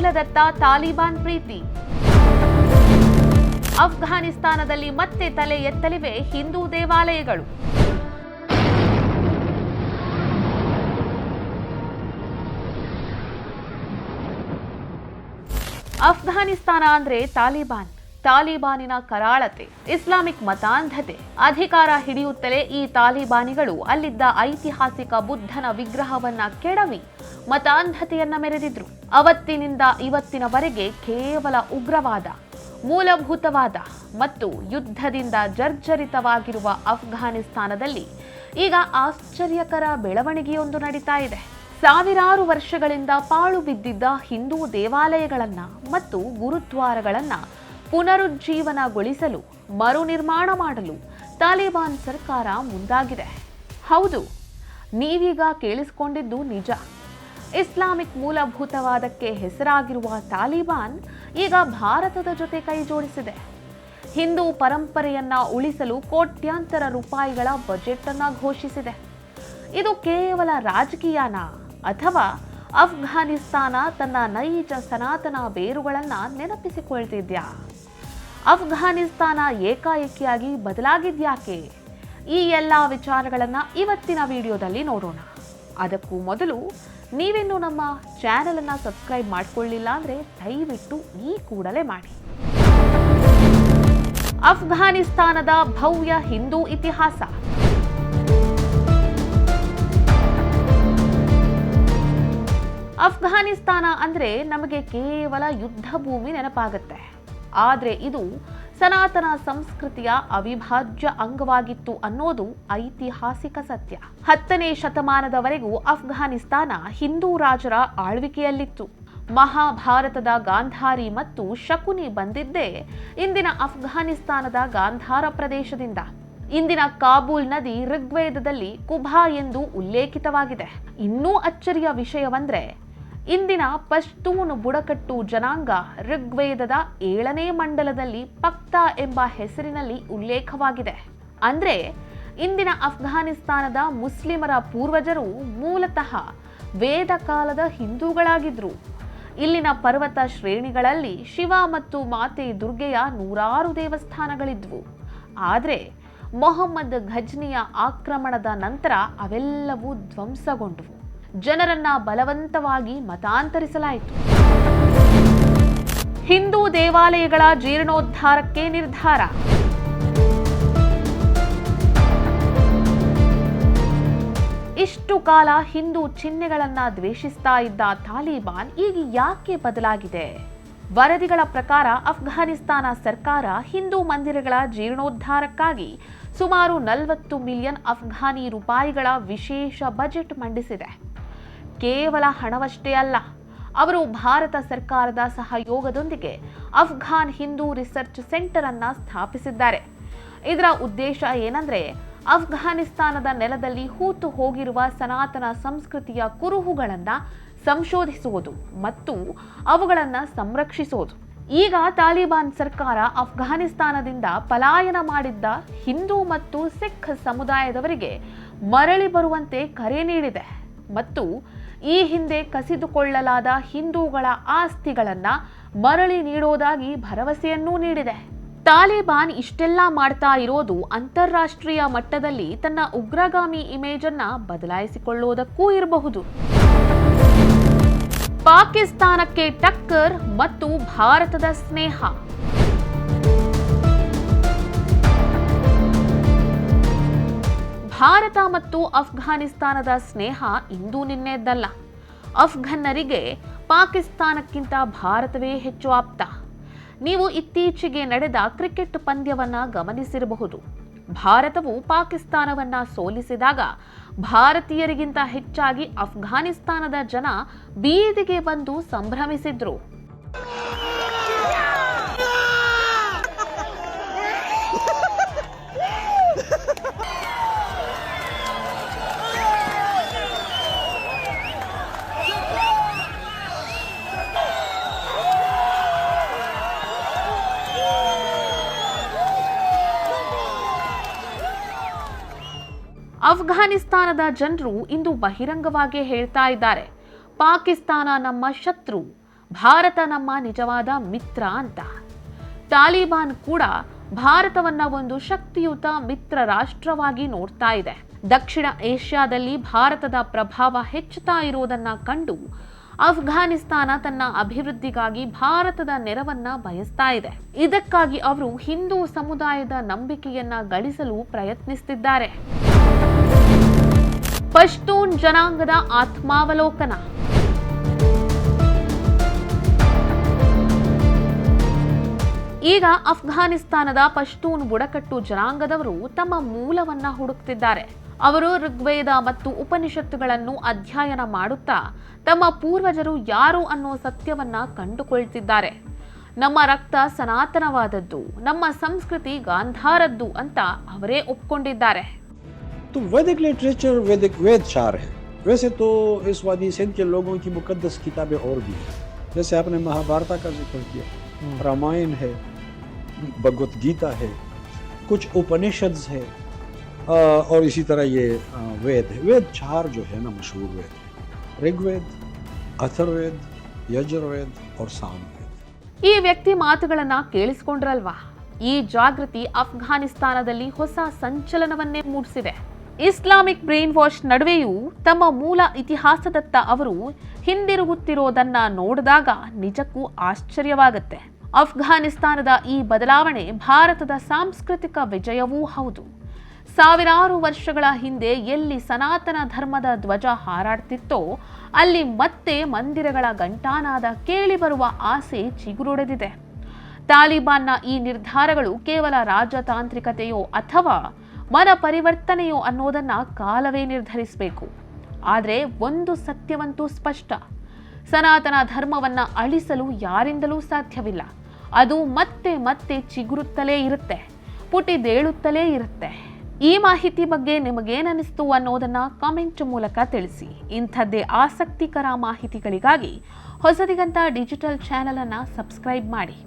ಮೂಲದತ್ತ ತಾಲಿಬಾನ್ ಪ್ರೀತಿ. ಅಫ್ಘಾನಿಸ್ತಾನದಲ್ಲಿ ಮತ್ತೆ ತಲೆ ಎತ್ತಲಿವೆ ಹಿಂದೂ ದೇವಾಲಯಗಳು. ಅಫ್ಘಾನಿಸ್ತಾನ ಅಂದ್ರೆ ತಾಲಿಬಾನಿನ ಕರಾಳತೆ, ಇಸ್ಲಾಮಿಕ್ ಮತಾಂಧತೆ. ಅಧಿಕಾರ ಹಿಡಿಯುತ್ತಲೇ ಈ ತಾಲಿಬಾನಿಗಳು ಅಲ್ಲಿದ್ದ ಐತಿಹಾಸಿಕ ಬುದ್ಧನ ವಿಗ್ರಹವನ್ನ ಕೆಡವಿ ಮತಾಂಧತೆಯನ್ನ ಮೆರೆದಿದ್ರು. ಅವತ್ತಿನಿಂದ ಇವತ್ತಿನವರೆಗೆ ಕೇವಲ ಉಗ್ರವಾದ, ಮೂಲಭೂತವಾದ ಮತ್ತು ಯುದ್ಧದಿಂದ ಜರ್ಜರಿತವಾಗಿರುವ ಅಫ್ಘಾನಿಸ್ತಾನದಲ್ಲಿ ಈಗ ಆಶ್ಚರ್ಯಕರ ಬೆಳವಣಿಗೆಯೊಂದು ನಡೀತಾ ಇದೆ. ಸಾವಿರಾರು ವರ್ಷಗಳಿಂದ ಪಾಳು ಬಿದ್ದಿದ್ದ ಹಿಂದೂ ದೇವಾಲಯಗಳನ್ನ ಮತ್ತು ಗುರುದ್ವಾರಗಳನ್ನ ಪುನರುಜ್ಜೀವನಗೊಳಿಸಲು, ಮರು ನಿರ್ಮಾಣ ಮಾಡಲು ತಾಲಿಬಾನ್ ಸರ್ಕಾರ ಮುಂದಾಗಿದೆ. ಹೌದು, ನೀವೀಗ ಕೇಳಿಸಿಕೊಂಡಿದ್ದು ನಿಜ. ಇಸ್ಲಾಮಿಕ್ ಮೂಲಭೂತವಾದಕ್ಕೆ ಹೆಸರಾಗಿರುವ ತಾಲಿಬಾನ್ ಈಗ ಭಾರತದ ಜೊತೆ ಕೈ ಜೋಡಿಸಿದೆ. ಹಿಂದೂ ಪರಂಪರೆಯನ್ನ ಉಳಿಸಲು ಕೋಟ್ಯಾಂತರ ರೂಪಾಯಿಗಳ ಬಜೆಟ್ ಅನ್ನ ಘೋಷಿಸಿದೆ. ಇದು ಕೇವಲ ರಾಜಕೀಯನಾ ಅಥವಾ ಅಫ್ಘಾನಿಸ್ತಾನ ತನ್ನ ನೈಜ ಸನಾತನ ಬೇರುಗಳನ್ನ ನೆನಪಿಸಿಕೊಳ್ತಿದ್ಯಾ? ಅಫ್ಘಾನಿಸ್ತಾನ ಏಕಾಏಕಿಯಾಗಿ ಬದಲಾಗಿದ್ಯಾಕೆ? ಈ ಎಲ್ಲ ವಿಚಾರಗಳನ್ನ ಇವತ್ತಿನ ವಿಡಿಯೋದಲ್ಲಿ ನೋಡೋಣ. ಅದಕ್ಕೂ ಮೊದಲು ನೀವಿನ್ನೂ ನಮ್ಮ ಚಾನೆಲ್ ಅನ್ನ ಸಬ್ಸ್ಕ್ರೈಬ್ ಮಾಡ್ಕೊಳ್ಳಿಲ್ಲ ಅಂದ್ರೆ ದಯವಿಟ್ಟು ಈ ಕೂಡಲೇ ಮಾಡಿ. ಅಫ್ಘಾನಿಸ್ತಾನದ ಭವ್ಯ ಹಿಂದೂ ಇತಿಹಾಸ. ಅಫ್ಘಾನಿಸ್ತಾನ ಅಂದ್ರೆ ನಮಗೆ ಕೇವಲ ಯುದ್ಧ ಭೂಮಿ ನೆನಪಾಗುತ್ತೆ. ಆದ್ರೆ ಇದು ಸನಾತನ ಸಂಸ್ಕೃತಿಯ ಅವಿಭಾಜ್ಯ ಅಂಗವಾಗಿತ್ತು ಅನ್ನೋದು ಐತಿಹಾಸಿಕ ಸತ್ಯ. 10ನೇ ಶತಮಾನದವರೆಗೂ ಅಫ್ಘಾನಿಸ್ತಾನ ಹಿಂದೂ ರಾಜರ ಆಳ್ವಿಕೆಯಲ್ಲಿತ್ತು. ಮಹಾಭಾರತದ ಗಾಂಧಾರಿ ಮತ್ತು ಶಕುನಿ ಬಂದಿದ್ದೇ ಇಂದಿನ ಅಫ್ಘಾನಿಸ್ತಾನದ ಗಾಂಧಾರ ಪ್ರದೇಶದಿಂದ. ಇಂದಿನ ಕಾಬೂಲ್ ನದಿ ಋಗ್ವೇದದಲ್ಲಿ ಕುಭಾ ಎಂದು ಉಲ್ಲೇಖಿತವಾಗಿದೆ. ಇನ್ನೂ ಅಚ್ಚರಿಯ ವಿಷಯವಂದ್ರೆ ಇಂದಿನ ಪಶ್ತೂನ್ ಬುಡಕಟ್ಟು ಜನಾಂಗ ಋಗ್ವೇದದ 7ನೇ ಮಂಡಲದಲ್ಲಿ ಪಕ್ತಾ ಎಂಬ ಹೆಸರಿನಲ್ಲಿ ಉಲ್ಲೇಖವಾಗಿದೆ. ಅಂದ್ರೆ ಇಂದಿನ ಅಫ್ಘಾನಿಸ್ತಾನದ ಮುಸ್ಲಿಮರ ಪೂರ್ವಜರು ಮೂಲತಃ ವೇದ ಕಾಲದ ಹಿಂದೂಗಳಾಗಿದ್ರು. ಇಲ್ಲಿನ ಪರ್ವತ ಶ್ರೇಣಿಗಳಲ್ಲಿ ಶಿವ ಮತ್ತು ಮಾತೆ ದುರ್ಗೆಯ ನೂರಾರು ದೇವಸ್ಥಾನಗಳಿದ್ವು. ಆದ್ರೆ ಮೊಹಮ್ಮದ್ ಘಜ್ನಿಯ ಆಕ್ರಮಣದ ನಂತರ ಅವೆಲ್ಲವೂ ಧ್ವಂಸಗೊಂಡವು. ಜನರನ್ನ ಬಲವಂತವಾಗಿ ಮತಾಂತರಿಸಲಾಯಿತು. ಹಿಂದೂ ದೇವಾಲಯಗಳ ಜೀರ್ಣೋದ್ಧಾರಕ್ಕೆ ನಿರ್ಧಾರ. ಇಷ್ಟು ಕಾಲ ಹಿಂದೂ ಚಿಹ್ನೆಗಳನ್ನ ದ್ವೇಷಿಸ್ತಾ ಇದ್ದ ತಾಲಿಬಾನ್ ಈಗ ಯಾಕೆ ಬದಲಾಗಿದೆ? ವರದಿಗಳ ಪ್ರಕಾರ ಅಫ್ಘಾನಿಸ್ತಾನ ಸರ್ಕಾರ ಹಿಂದೂ ಮಂದಿರಗಳ ಜೀರ್ಣೋದ್ಧಾರಕ್ಕಾಗಿ ಸುಮಾರು 40 ಮಿಲಿಯನ್ ಅಫ್ಘಾನಿ ರೂಪಾಯಿಗಳ ವಿಶೇಷ ಬಜೆಟ್ ಮಂಡಿಸಿದೆ. ಕೇವಲ ಹಣವಷ್ಟೇ ಅಲ್ಲ, ಅವರು ಭಾರತ ಸರ್ಕಾರದ ಸಹಯೋಗದೊಂದಿಗೆ ಅಫ್ಘಾನ್ ಹಿಂದೂ ರಿಸರ್ಚ್ ಸೆಂಟರ್ ಅನ್ನ ಸ್ಥಾಪಿಸಿದ್ದಾರೆ. ಇದರ ಉದ್ದೇಶ ಏನಂದ್ರೆ ಅಫ್ಘಾನಿಸ್ತಾನದ ನೆಲದಲ್ಲಿ ಹೂತು ಹೋಗಿರುವ ಸನಾತನ ಸಂಸ್ಕೃತಿಯ ಕುರುಹುಗಳನ್ನ ಸಂಶೋಧಿಸುವುದು ಮತ್ತು ಅವುಗಳನ್ನು ಸಂರಕ್ಷಿಸುವುದು. ಈಗ ತಾಲಿಬಾನ್ ಸರ್ಕಾರ ಅಫ್ಘಾನಿಸ್ತಾನದಿಂದ ಪಲಾಯನ ಮಾಡಿದ್ದ ಹಿಂದೂ ಮತ್ತು ಸಿಖ್ ಸಮುದಾಯದವರಿಗೆ ಮರಳಿ ಬರುವಂತೆ ಕರೆ ನೀಡಿದೆ ಮತ್ತು ಈ ಹಿಂದೆ ಕಸಿದುಕೊಳ್ಳಲಾದ ಹಿಂದೂಗಳ ಆಸ್ತಿಗಳನ್ನ ಮರಳಿ ನೀಡೋದಾಗಿ ಭರವಸೆಯನ್ನೂ ನೀಡಿದೆ. ತಾಲಿಬಾನ್ ಇಷ್ಟೆಲ್ಲ ಮಾಡ್ತಾ ಇರೋದು ಅಂತಾರಾಷ್ಟ್ರೀಯ ಮಟ್ಟದಲ್ಲಿ ತನ್ನ ಉಗ್ರಗಾಮಿ ಇಮೇಜ್ ಅನ್ನ ಬದಲಾಯಿಸಿಕೊಳ್ಳುವುದಕ್ಕೂ ಇರಬಹುದು. ಪಾಕಿಸ್ತಾನಕ್ಕೆ ಟಕ್ಕರ್ ಮತ್ತು ಭಾರತದ ಸ್ನೇಹ. ಭಾರತ ಮತ್ತು ಅಫ್ಘಾನಿಸ್ತಾನದ ಸ್ನೇಹ ಇಂದು ನಿನ್ನೆದ್ದಲ್ಲ. ಅಫ್ಘನ್ನರಿಗೆ ಪಾಕಿಸ್ತಾನಕ್ಕಿಂತ ಭಾರತವೇ ಹೆಚ್ಚು ಆಪ್ತ. ನೀವು ಇತ್ತೀಚೆಗೆ ನಡೆದ ಕ್ರಿಕೆಟ್ ಪಂದ್ಯವನ್ನ ಗಮನಿಸಿರಬಹುದು. ಭಾರತವು ಪಾಕಿಸ್ತಾನವನ್ನ ಸೋಲಿಸಿದಾಗ ಭಾರತೀಯರಿಗಿಂತ ಹೆಚ್ಚಾಗಿ ಅಫ್ಘಾನಿಸ್ತಾನದ ಜನ ಬೀದಿಗೆ ಬಂದು ಸಂಭ್ರಮಿಸಿದ್ರು. ಅಫ್ಘಾನಿಸ್ತಾನದ ಜನರು ಇಂದು ಬಹಿರಂಗವಾಗಿ ಹೇಳ್ತಾ ಇದ್ದಾರೆ, ಪಾಕಿಸ್ತಾನ ನಮ್ಮ ಶತ್ರು, ಭಾರತ ನಮ್ಮ ನಿಜವಾದ ಮಿತ್ರ ಅಂತ. ತಾಲಿಬಾನ್ ಕೂಡ ಭಾರತವನ್ನ ಒಂದು ಶಕ್ತಿಯುತ ಮಿತ್ರ ರಾಷ್ಟ್ರವಾಗಿ ನೋಡ್ತಾ ಇದೆ. ದಕ್ಷಿಣ ಏಷ್ಯಾದಲ್ಲಿ ಭಾರತದ ಪ್ರಭಾವ ಹೆಚ್ಚುತ್ತಾ ಇರುವುದನ್ನ ಕಂಡು ಅಫ್ಘಾನಿಸ್ತಾನ ತನ್ನ ಅಭಿವೃದ್ಧಿಗಾಗಿ ಭಾರತದ ನೆರವನ್ನ ಬಯಸ್ತಾ ಇದೆ. ಇದಕ್ಕಾಗಿ ಅವರು ಹಿಂದೂ ಸಮುದಾಯದ ನಂಬಿಕೆಯನ್ನ ಗಳಿಸಲು ಪ್ರಯತ್ನಿಸುತ್ತಿದ್ದಾರೆ. ಪಶ್ತೂನ್ ಜನಾಂಗದ ಆತ್ಮಾವಲೋಕನ. ಈಗ ಅಫ್ಘಾನಿಸ್ತಾನದ ಪಶ್ತೂನ್ ಬುಡಕಟ್ಟು ಜನಾಂಗದವರು ತಮ್ಮ ಮೂಲವನ್ನ ಹುಡುಕ್ತಿದ್ದಾರೆ. ಅವರು ಋಗ್ವೇದ ಮತ್ತು ಉಪನಿಷತ್ತುಗಳನ್ನು ಅಧ್ಯಯನ ಮಾಡುತ್ತಾ ತಮ್ಮ ಪೂರ್ವಜರು ಯಾರು ಅನ್ನೋ ಸತ್ಯವನ್ನ ಕಂಡುಕೊಳ್ತಿದ್ದಾರೆ. ನಮ್ಮ ರಕ್ತ ಸನಾತನವಾದದ್ದು, ನಮ್ಮ ಸಂಸ್ಕೃತಿ ಗಾಂಧಾರದ್ದು ಅಂತ ಅವರೇ ಒಪ್ಕೊಂಡಿದ್ದಾರೆ. तो वैदिक लिटरेचर वेद चार है। वैसे तो इस वादी सिंध के लोगों की मुकद्दस किताबें और भी हैं, जैसे आपने महाभारत का जिक्र किया, रामायण है, भगवत गीता है, कुछ उपनिषद है, और इसी तरह ये वेद है। वेद चार जो है ना मशहूर वेद, ऋग्वेद, अथर्ववेद, यजुर्वेद और सामवेद। ಈ ವ್ಯಕ್ತಿ ಮಾತುಗಳನ್ನ ಕೇಳಿಸಿಕೊಂಡ್ರಲ್ವಾ? ಈ ಜಾಗೃತಿ ಅಫ್ಘಾನಿಸ್ತಾನದಲ್ಲಿ ಹೊಸ ಸಂಚಲನವನ್ನೇ ಮೂಡಿಸಿದೆ. ಇಸ್ಲಾಮಿಕ್ ಬ್ರೈನ್ ವಾಶ್ ನಡುವೆಯೂ ತಮ್ಮ ಮೂಲ ಇತಿಹಾಸದತ್ತ ಅವರು ಹಿಂದಿರುಗುತ್ತಿರೋದನ್ನ ನೋಡಿದಾಗ ನಿಜಕ್ಕೂ ಆಶ್ಚರ್ಯವಾಗುತ್ತೆ. ಅಫ್ಘಾನಿಸ್ತಾನದ ಈ ಬದಲಾವಣೆ ಭಾರತದ ಸಾಂಸ್ಕೃತಿಕ ವಿಜಯವೂ ಹೌದು. ಸಾವಿರಾರು ವರ್ಷಗಳ ಹಿಂದೆ ಎಲ್ಲಿ ಸನಾತನ ಧರ್ಮದ ಧ್ವಜ ಹಾರಾಡ್ತಿತ್ತೋ ಅಲ್ಲಿ ಮತ್ತೆ ಮಂದಿರಗಳ ಘಂಟಾನಾದ ಕೇಳಿಬರುವ ಆಸೆ ಚಿಗುರೊಡೆದಿದೆ. ತಾಲಿಬಾನ್ನ ಈ ನಿರ್ಧಾರಗಳು ಕೇವಲ ರಾಜತಾಂತ್ರಿಕತೆಯೋ ಅಥವಾ ಮನ ಪರಿವರ್ತನೆಯೋ ಅನ್ನೋದನ್ನ ಕಾಲವೇ ನಿರ್ಧರಿಸಬೇಕು. ಆದರೆ ಒಂದು ಸತ್ಯವಂತೂ ಸ್ಪಷ್ಟ: ಸನಾತನ ಧರ್ಮವನ್ನ ಅಳಿಸಲು ಯಾರಿಂದಲೂ ಸಾಧ್ಯವಿಲ್ಲ. ಅದು ಮತ್ತೆ ಮತ್ತೆ ಚಿಗುರುತ್ತಲೇ ಇರುತ್ತೆ, ಪುಟಿದೇಳುತ್ತಲೇ ಇರುತ್ತೆ. ಈ ಮಾಹಿತಿ ಬಗ್ಗೆ ನಿಮಗೇನಿಸ್ತು ಅನ್ನೋದನ್ನ ಕಾಮೆಂಟ್ ಮೂಲಕ ತಿಳಿಸಿ. ಇಂಥದ್ದೇ ಆಸಕ್ತಿಕರ ಮಾಹಿತಿಗಳಿಗಾಗಿ ಹೊಸದಿಗಂತ ಡಿಜಿಟಲ್ ಚಾನೆಲ್ ಅನ್ನ ಸಬ್ಸ್ಕ್ರೈಬ್ ಮಾಡಿ.